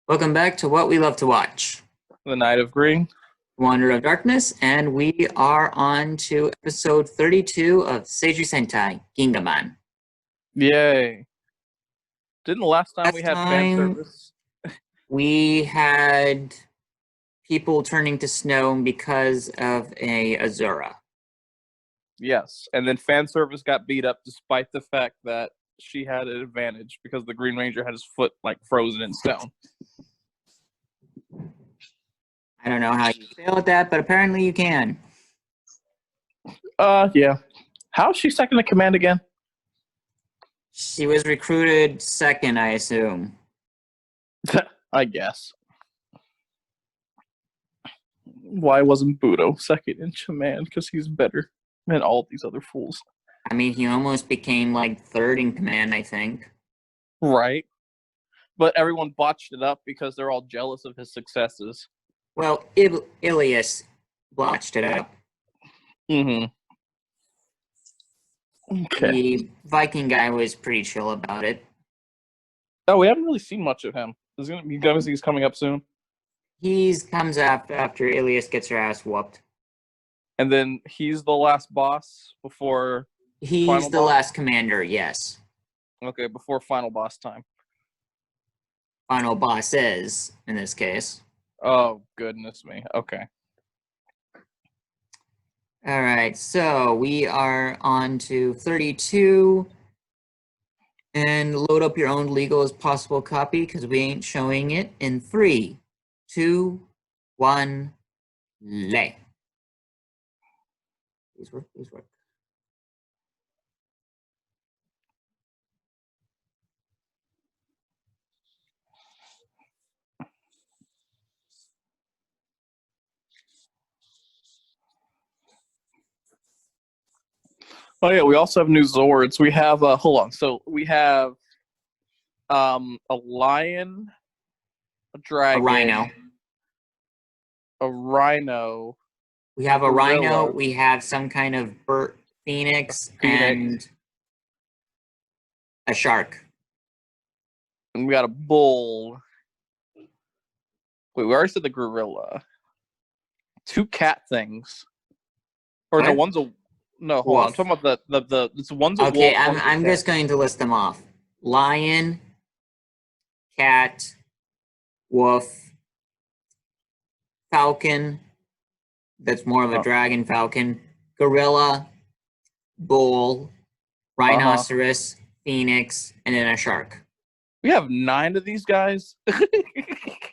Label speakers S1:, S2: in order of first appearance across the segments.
S1: Welcome back to What We Love to Watch,
S2: The Night of Green.
S1: Wanderer of Darkness, and we are on to episode 32 of Seijuu Sentai Gingaman.
S2: Yay. Didn't the last time we had fan service?
S1: We had people turning to snow because of a Azura.
S2: Yes, and then fan service got beat up despite the fact that she had an advantage because the Green Ranger had his foot frozen in stone.
S1: I don't know how you feel at that, but apparently you can.
S2: Yeah. How is she second in command again?
S1: She was recruited second, I assume.
S2: I guess. Why wasn't Budoh second in command? Because he's better than all these other fools.
S1: I mean, he almost became third in command, I think.
S2: Right. But everyone botched it up because they're all jealous of his successes.
S1: Well, Illies botched it up.
S2: Mm-hmm. Okay.
S1: The Viking guy was pretty chill about it.
S2: Oh, we haven't really seen much of him. He's coming up soon.
S1: He comes after Illies gets her ass whooped.
S2: And then he's the last boss before...
S1: He's the last commander, yes.
S2: Okay, before final boss time.
S1: Final boss is, in this case.
S2: Oh, goodness me. Okay.
S1: All right, so we are on to 32. And load up your own legal as possible copy because we ain't showing it in 3, 2, 1, lay. Please work, please work.
S2: Oh yeah, we also have new Zords. We have hold on. So we have a lion, a dragon, a rhino.
S1: We have a rhino. We have some kind of phoenix, and a shark.
S2: And we got a bull. Wait, we already said the gorilla. 2 cat things. Or what? No, one's a... No, hold on. I'm talking about the it's one's a wolf.
S1: Okay, I'm just going to list them off. Lion, cat, wolf, falcon, that's more of a dragon falcon, gorilla, bull, rhinoceros, phoenix, and then a shark.
S2: We have 9 of these guys.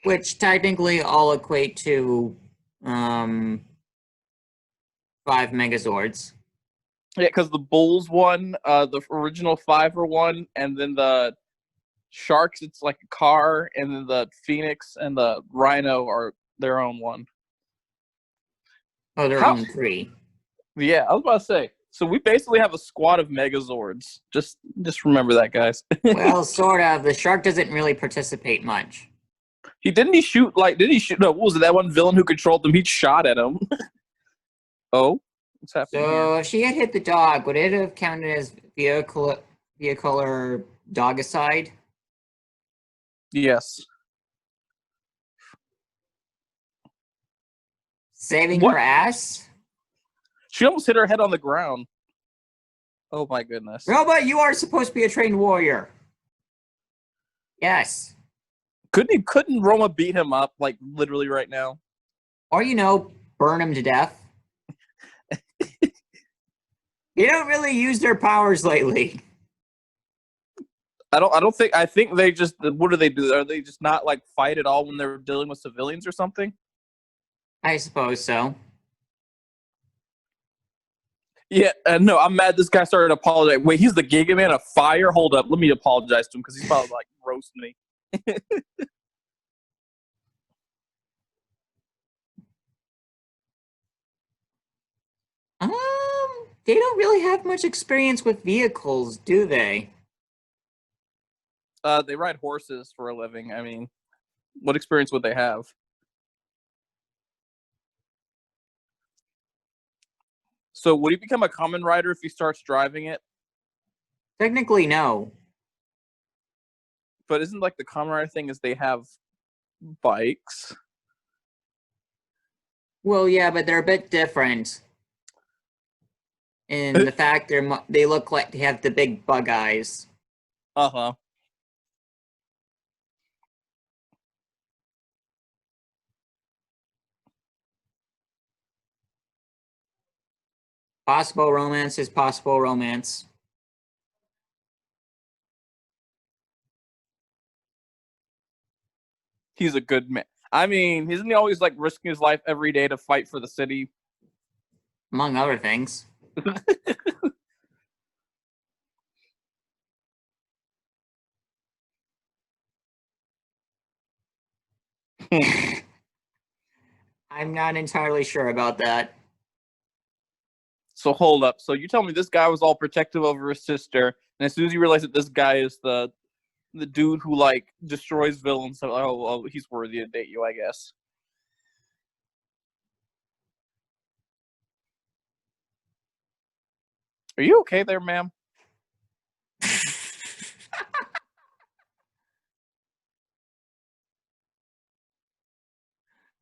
S1: Which technically all equate to 5 Megazords.
S2: Yeah, because the bulls won, the original 5 are one, and then the sharks, it's like a car, and then the phoenix and the rhino are their own one.
S1: Oh, their own 3.
S2: Yeah, I was about to say. So we basically have a squad of Megazords. Just remember that, guys.
S1: Well, sort of. The shark doesn't really participate much.
S2: Didn't he shoot? No, what was it? That one villain who controlled them? He shot at him. Oh. What's happening
S1: here? If she had hit the dog, would it have counted as vehicular dogicide?
S2: Yes.
S1: Saving her ass?
S2: She almost hit her head on the ground. Oh my goodness.
S1: Robot, you are supposed to be a trained warrior. Yes.
S2: Couldn't Roma beat him up, literally right now?
S1: Or, burn him to death? You don't really use their powers lately.
S2: I think they just, what do they do? Are they just not fight at all when they're dealing with civilians or something?
S1: I suppose so.
S2: Yeah, no, I'm mad this guy started apologizing. Wait, he's the Gigaman of Fire? Hold up, let me apologize to him because he's probably roasting me.
S1: They don't really have much experience with vehicles, do they?
S2: They ride horses for a living. I mean, what experience would they have? So would he become a common rider if he starts driving it?
S1: Technically, no.
S2: But isn't the common rider thing is they have bikes.
S1: Well, yeah, but they're a bit different in the fact they look like they have the big bug eyes.
S2: Uh-huh.
S1: Possible romance is possible romance.
S2: He's a good man. I mean, isn't he always like risking his life every day to fight for the city?
S1: Among other things. I'm not entirely sure about that.
S2: So hold up. So you tell me this guy was all protective over his sister, and as soon as you realize that this guy is the dude who like destroys villains, so oh, he's worthy to date you, I guess. Are you okay there, ma'am?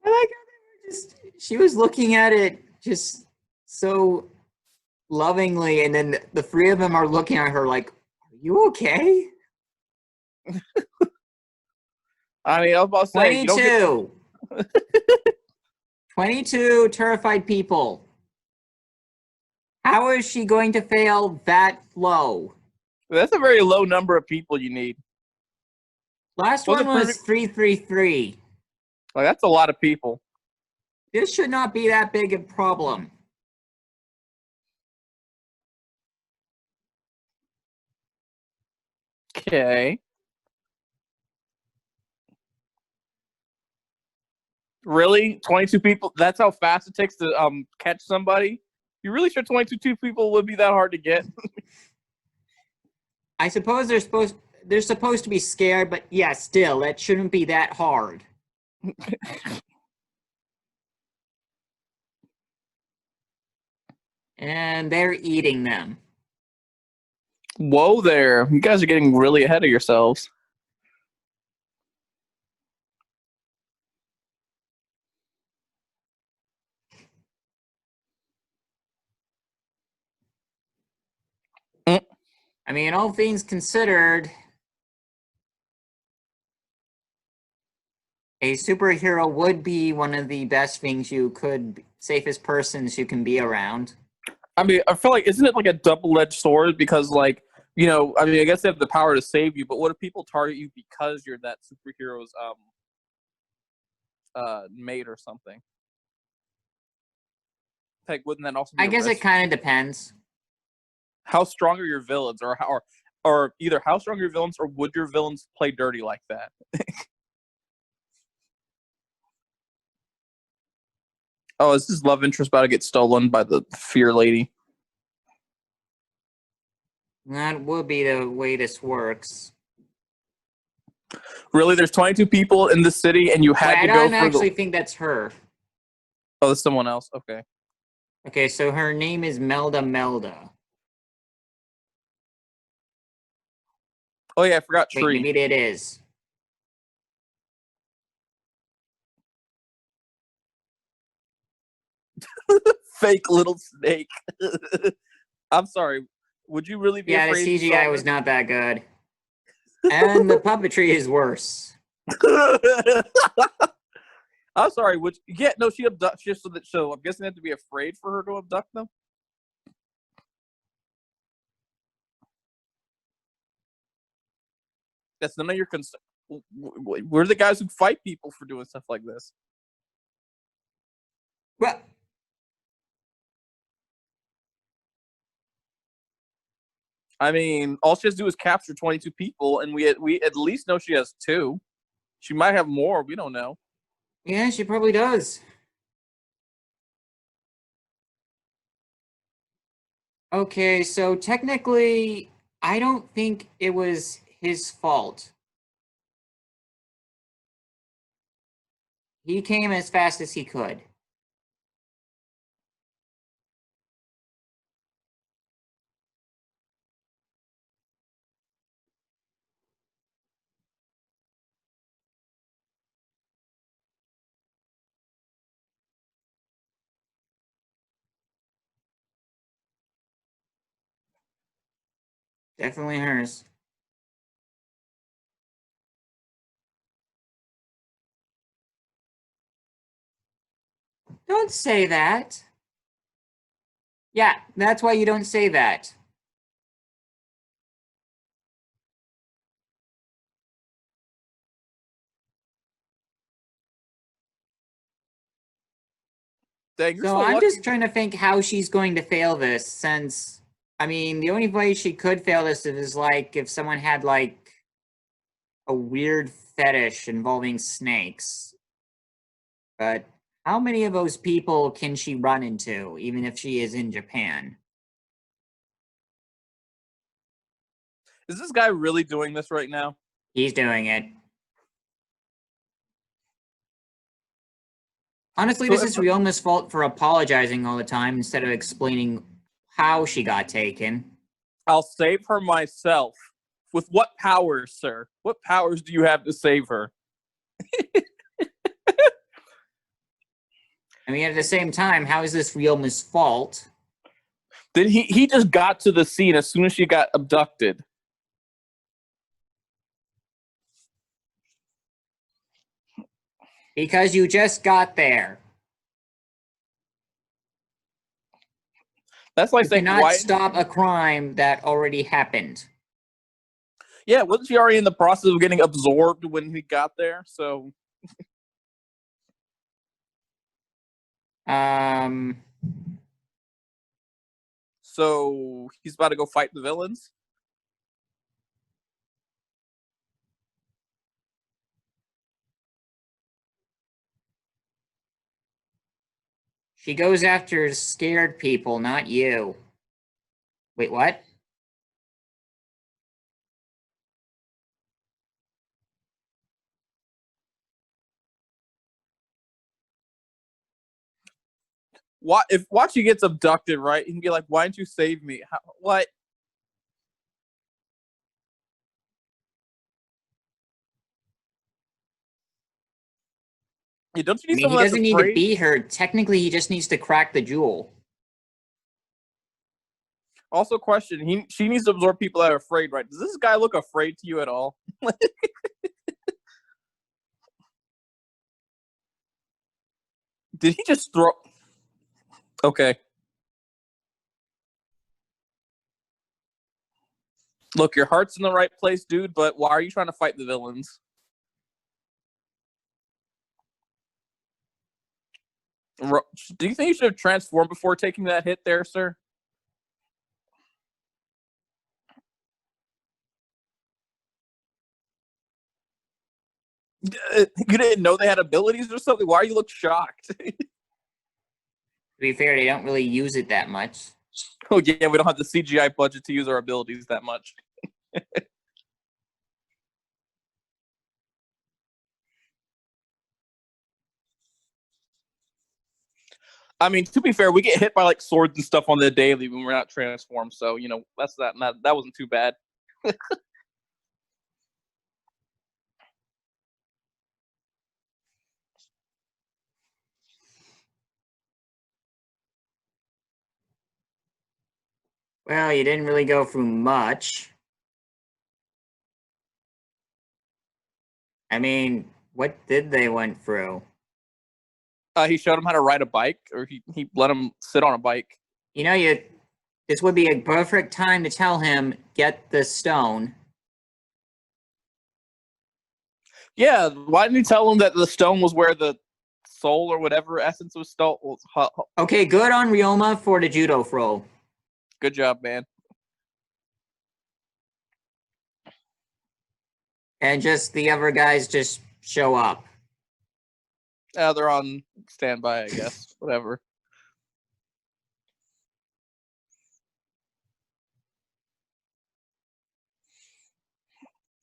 S1: I like how they were she was looking at it just so lovingly, and then the three of them are looking at her like, "Are you okay?"
S2: I mean, I was about to say, you don't get
S1: 22 terrified people. How is she going to fail that flow?
S2: that's a very low number of people you need.
S1: Last
S2: Was
S1: one
S2: it
S1: was 333.
S2: like that's a lot of people.
S1: This should not be that big a problem.
S2: Okay. Really? 22 people? That's how fast it takes to catch somebody? You really sure 22 people would be that hard to get?
S1: I suppose they're supposed to be scared, but yeah, still, that shouldn't be that hard. And they're eating them.
S2: Whoa there. You guys are getting really ahead of yourselves. Mm.
S1: I mean, all things considered, a superhero would be one of the best things safest persons you can be around.
S2: I mean, I feel like, isn't it like a double-edged sword? Because, like, you know, I mean, I guess they have the power to save you, but what if people target you because you're that superhero's mate or something? Like, wouldn't that also be
S1: I
S2: a
S1: guess it
S2: risk?
S1: kind of depends.
S2: How strong are your villains, or either how strong are your villains, or would your villains play dirty like that? Oh, is his love interest about to get stolen by the fear lady?
S1: That would be the way this works.
S2: Really? There's 22 people in the city, and you
S1: Wait,
S2: had
S1: I
S2: to go
S1: don't
S2: for
S1: actually
S2: the.
S1: think that's her.
S2: Oh, that's someone else. Okay.
S1: Okay, so her name is Melda.
S2: Oh yeah, I forgot
S1: Wait,
S2: Tree.
S1: maybe it is.
S2: Fake little snake. I'm sorry. Would you really be
S1: Yeah, the
S2: afraid if you saw
S1: CGI was
S2: this?
S1: not that good. And the puppetry is worse.
S2: I'm sorry. Would yeah? No, she abducts just so that. So I'm guessing they have to be afraid for her to abduct them. That's none of your concern. We're the guys who fight people for doing stuff like this.
S1: Well,
S2: I mean, all she has to do is capture 22 people, and we at least know she has two. She might have more. We don't know.
S1: yeah, she probably does. Okay, so technically, I don't think it was his fault. He came as fast as he could. Definitely hers. Don't say that. Yeah, that's why you don't say that.
S2: Dang, you're
S1: So
S2: so
S1: I'm
S2: lucky.
S1: just trying to think how she's going to fail this, since, I mean, the only way she could fail this is like if someone had like a weird fetish involving snakes. But how many of those people can she run into, even if she is in Japan?
S2: Is this guy really doing this right now?
S1: He's doing it. Honestly,
S2: So
S1: this is Ryoma's fault for apologizing all the time instead of explaining how she got taken.
S2: I'll save her myself. With what powers, sir? What powers do you have to save her?
S1: I mean, at the same time, how is this Ryoma's fault?
S2: Then he just got to the scene as soon as she got abducted.
S1: Because you just got there.
S2: That's like
S1: You
S2: saying,
S1: cannot
S2: why?
S1: stop a crime that already happened.
S2: Yeah, wasn't she already in the process of getting absorbed when he got there? So,
S1: Um,
S2: so he's about to go fight the villains.
S1: she goes after scared people, not you. Wait, what?
S2: What if Wachi gets abducted? Right, he can be like, "Why didn't you save me?" What? Yeah, don't you
S1: I
S2: need
S1: mean, he
S2: someone that's
S1: doesn't need to
S2: afraid?
S1: beat her. Technically, he just needs to crack the jewel.
S2: Also, question: she needs to absorb people that are afraid, right? Does this guy look afraid to you at all? Did he just throw? Okay. Look, your heart's in the right place, dude, but why are you trying to fight the villains? Do you think you should have transformed before taking that hit there, sir? You didn't know they had abilities or something? Why you look shocked?
S1: To be fair, they don't really use it that much.
S2: Oh, yeah, we don't have the CGI budget to use our abilities that much. I mean, to be fair, we get hit by like swords and stuff on the daily when we're not transformed, so that's that wasn't too bad.
S1: Well, you didn't really go through much. I mean, what did they went through?
S2: He showed him how to ride a bike, or he let him sit on a bike.
S1: You know, this would be a perfect time to tell him, get the stone.
S2: Yeah, why didn't you tell him that the stone was where the soul or whatever essence was stolen?
S1: Okay, good on Ryoma for the judo throw.
S2: Good job, man.
S1: And just the other guys just show up.
S2: They're on standby, I guess. Whatever.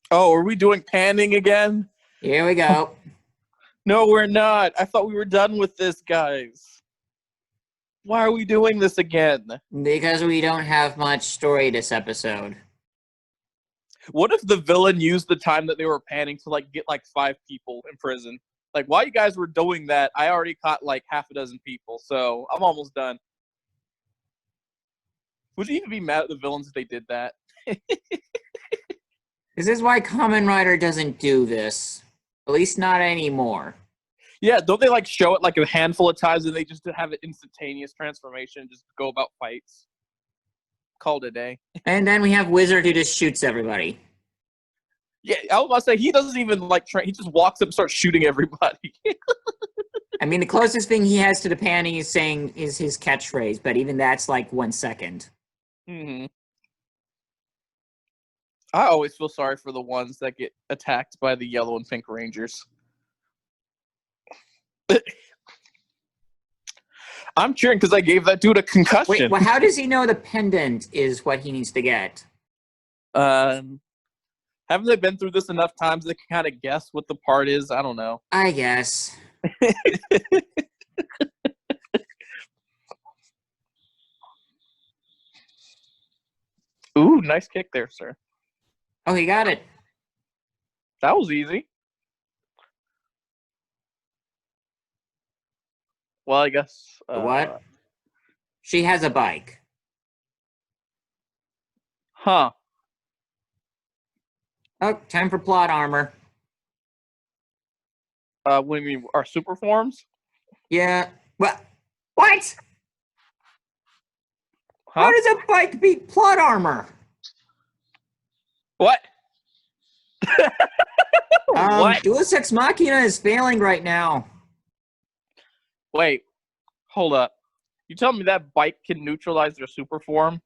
S2: Oh, are we doing panning again?
S1: Here we go.
S2: No, we're not. I thought we were done with this, guys. Why are we doing this again?
S1: Because we don't have much story this episode.
S2: What if the villain used the time that they were panning to like get like 5 people in prison? Like while you guys were doing that, I already caught like half a dozen people, so I'm almost done. Would you even be mad at the villains if they did that?
S1: This is why Kamen Rider doesn't do this. At least not anymore.
S2: Yeah, don't they like show it like a handful of times and they just have an instantaneous transformation, just go about fights? Called a day.
S1: And then we have Wizard who just shoots everybody.
S2: Yeah, I was about to say he doesn't even like train. He just walks up and starts shooting everybody.
S1: I mean, the closest thing he has to the panning is saying is his catchphrase, but even that's like 1 second.
S2: I always feel sorry for the ones that get attacked by the yellow and pink rangers. I'm cheering because I gave that dude a concussion.
S1: Wait, well, how does he know the pendant is what he needs to get?
S2: Haven't they been through this enough times they can kind of guess what the part is? I don't know.
S1: I guess.
S2: Ooh, nice kick there, sir.
S1: Oh, he got it.
S2: That was easy. Well, I guess.
S1: What? She has a bike.
S2: Huh.
S1: Oh, time for plot armor.
S2: What do you mean? Our super forms?
S1: Yeah. What? What?
S2: Huh?
S1: How does a bike beat plot armor?
S2: What? What?
S1: Deus Ex Machina is failing right now.
S2: Wait. Hold up. You tell me that bike can neutralize their super form?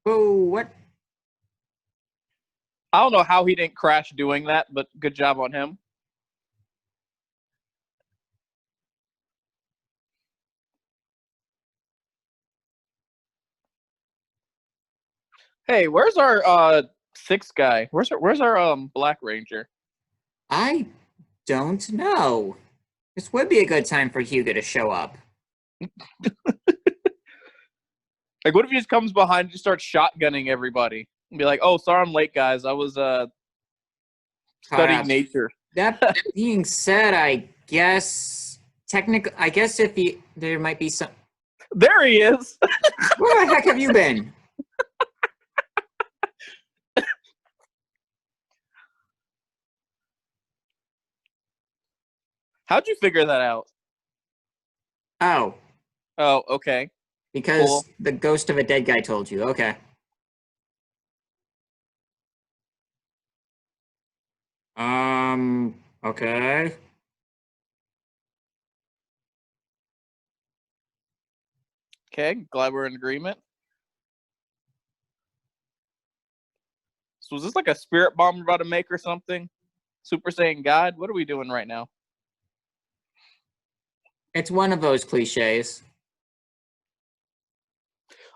S1: Oh, what?
S2: I don't know how he didn't crash doing that, but good job on him. Hey, where's our sixth guy? Where's our Black Ranger?
S1: I don't know. This would be a good time for Hugo to show up.
S2: Like, what if he just comes behind and just starts shotgunning everybody? And be like, oh, sorry I'm late, guys. I was studying nature.
S1: That being said, I guess if there might be some.
S2: There he is.
S1: Where the heck have you been?
S2: How'd you figure that out?
S1: Oh,
S2: Oh, okay.
S1: because
S2: Cool.
S1: the ghost of a dead guy told you. Okay. Okay.
S2: Okay, glad we're in agreement. So is this like a spirit bomb we're about to make or something? Super Saiyan God? What are we doing right now?
S1: It's one of those cliches.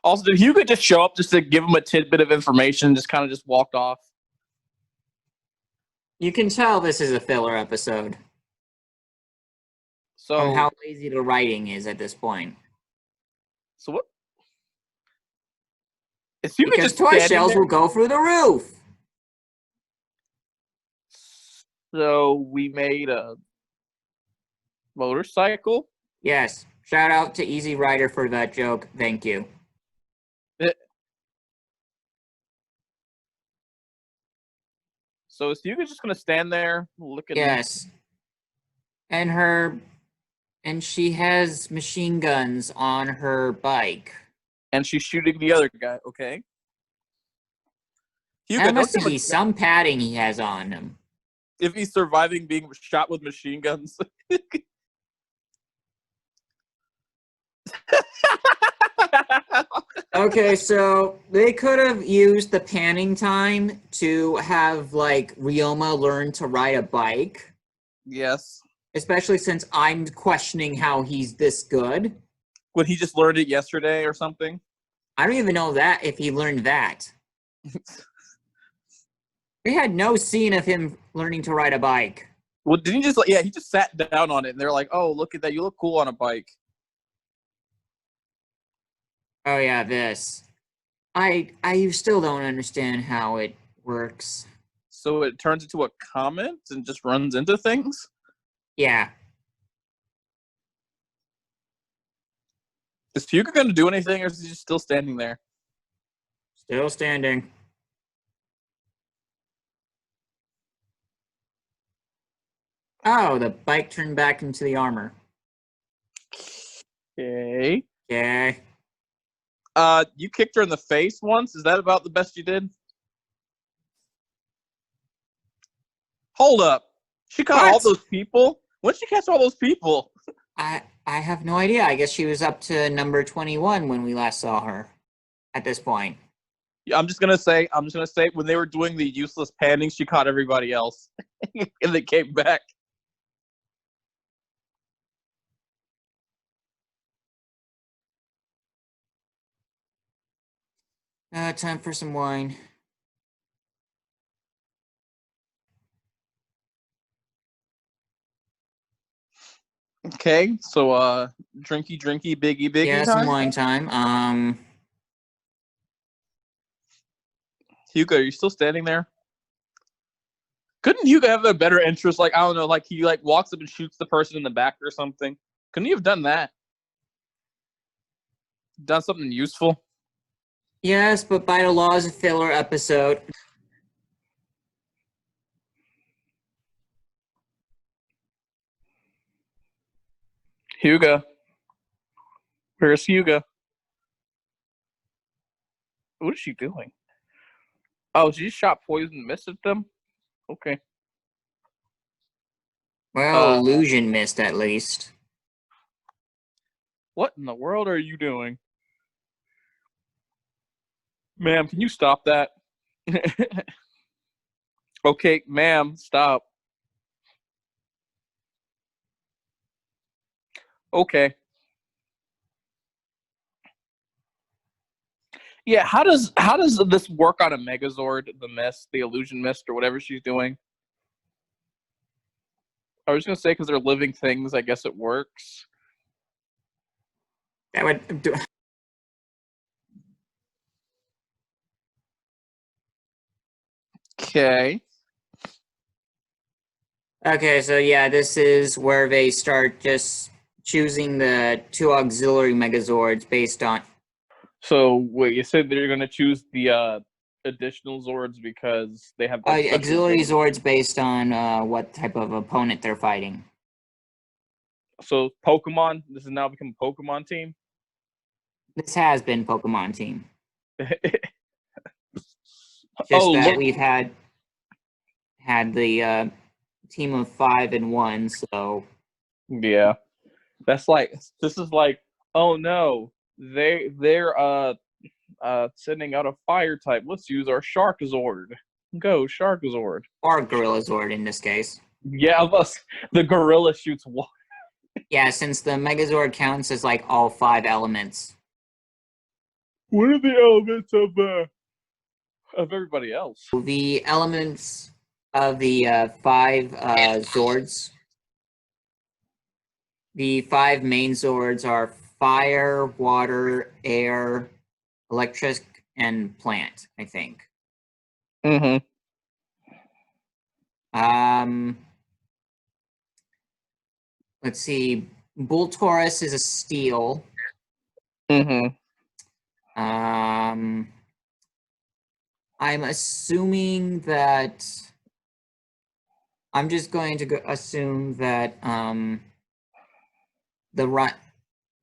S2: Also, did Hugo just show up just to give him a tidbit of information and just kind of just walked off?
S1: You can tell this is a filler episode.
S2: So
S1: From how lazy the writing is at this point.
S2: So what? Is Hugo
S1: Because
S2: just
S1: toy
S2: standing
S1: shells
S2: there?
S1: will go through the roof.
S2: So we made a motorcycle?
S1: Yes. Shout out to Easy Rider for that joke. Thank you.
S2: So is Hugo just going to stand there looking?
S1: Yes. And she has machine guns on her bike.
S2: And she's shooting the other guy. Okay. Hugo,
S1: That must
S2: don't you
S1: be some padding he has on him.
S2: if he's surviving being shot with machine guns.
S1: Okay, so they could have used the panning time to have, like, Ryoma learn to ride a bike.
S2: Yes.
S1: Especially since I'm questioning how he's this good.
S2: When he just learned it yesterday or something?
S1: I don't even know that if he learned that. We had no scene of him learning to ride a bike.
S2: Well, didn't he just, like, yeah, he just sat down on it and they're like, oh, look at that. You look cool on a bike.
S1: Oh yeah, this. I still don't understand how it works.
S2: So it turns into a comment and just runs into things?
S1: Yeah.
S2: Is Hugo going to do anything or is he just still standing there?
S1: Still standing. Oh, the bike turned back into the armor.
S2: Okay.
S1: Okay.
S2: You kicked her in the face once. Is that about the best you did? Hold up. She caught all
S1: What?
S2: those people? When did she catch all those people?
S1: I have no idea. I guess she was up to number 21 when we last saw her at this point.
S2: Yeah, I'm just gonna say when they were doing the useless panning, she caught everybody else. And they came back.
S1: Time for some wine.
S2: Okay, so drinky biggie
S1: Yeah, some
S2: time.
S1: wine time.
S2: Hugo, are you still standing there? Couldn't Hugo have a better interest? Like, I don't know, like he like walks up and shoots the person in the back or something. Couldn't he have done that? Done something useful?
S1: Yes, but by the laws of filler episode.
S2: Hugo. Where's Hugo? What is she doing? Oh, she just shot poison mist at them? Okay.
S1: Well, illusion missed at least.
S2: What in the world are you doing? Ma'am, can you stop that? Okay, ma'am, stop. Okay. Yeah, how does this work on a Megazord, the mist, the illusion mist, or whatever she's doing? I was gonna say because they're living things, I guess it works.
S1: That would do.
S2: Okay.
S1: Okay, so yeah, this is where they start just choosing the two auxiliary Megazords based on.
S2: So wait, you said they're gonna choose the additional Zords because they have like special
S1: Auxiliary
S2: abilities.
S1: Zords based on what type of opponent they're fighting.
S2: So Pokemon, this has now become a Pokemon team.
S1: This has been Pokemon Team.
S2: Oh,
S1: Just that
S2: look.
S1: we've had the team of 5 and 1, so
S2: Yeah, that's like this is like. Oh no, they're sending out a fire type. Let's use our Sharkazord. Go Sharkazord.
S1: or Gorilla Zord in this case.
S2: Yeah, the gorilla shoots water.
S1: Yeah, since the Megazord counts as like all 5 elements.
S2: What are the elements of everybody else?
S1: The elements of the 5 Zords, the 5 main Zords are fire, water, air, electric, and plant, I think.
S2: Mm-hmm.
S1: Um, let's see. Bull Taurus is a steel.
S2: Mm-hmm.
S1: I'm assuming that I'm just going to assume that the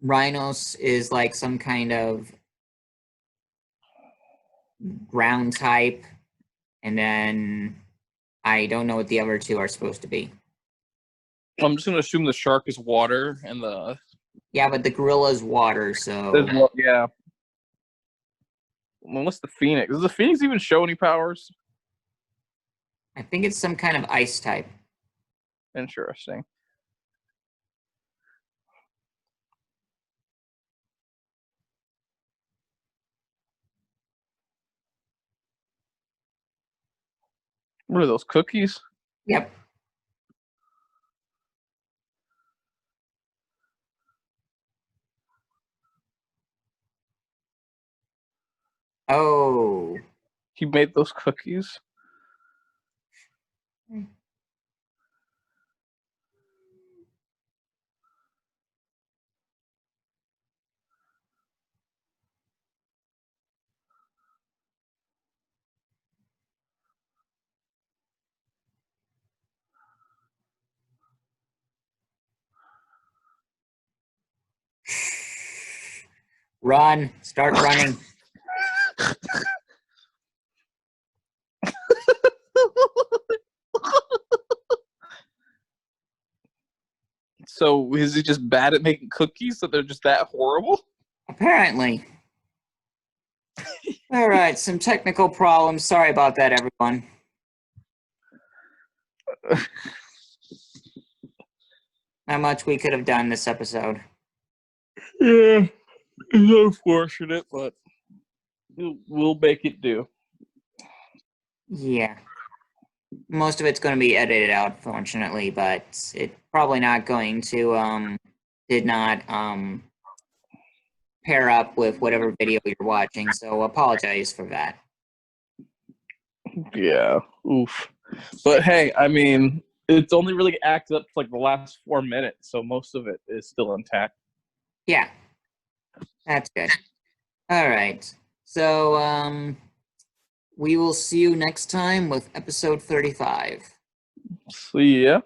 S1: Rhinos is like some kind of ground type, and then I don't know what the other 2 are supposed to be.
S2: I'm just gonna assume the shark is water and the
S1: Yeah, but the gorilla is water, so
S2: yeah. Unless the Phoenix. Does the Phoenix even show any powers?
S1: I think it's some kind of ice type.
S2: Interesting. What are those cookies?
S1: Yep. Oh.
S2: He made those cookies.
S1: Run. Start running.
S2: So is he just bad at making cookies? So they're just that horrible?
S1: Apparently. All right, some technical problems. Sorry about that, everyone. Not much we could have done this episode.
S2: Yeah, it's unfortunate, but we'll make it do.
S1: Yeah. Most of it's going to be edited out, fortunately, but it's probably not going to, did not, pair up with whatever video you're watching, so apologize for that.
S2: Yeah, oof. But hey, I mean, it's only really acted up for like the last 4 minutes, so most of it is still intact.
S1: Yeah. That's good. All right. So, we will see you next time with episode 35.
S2: See ya.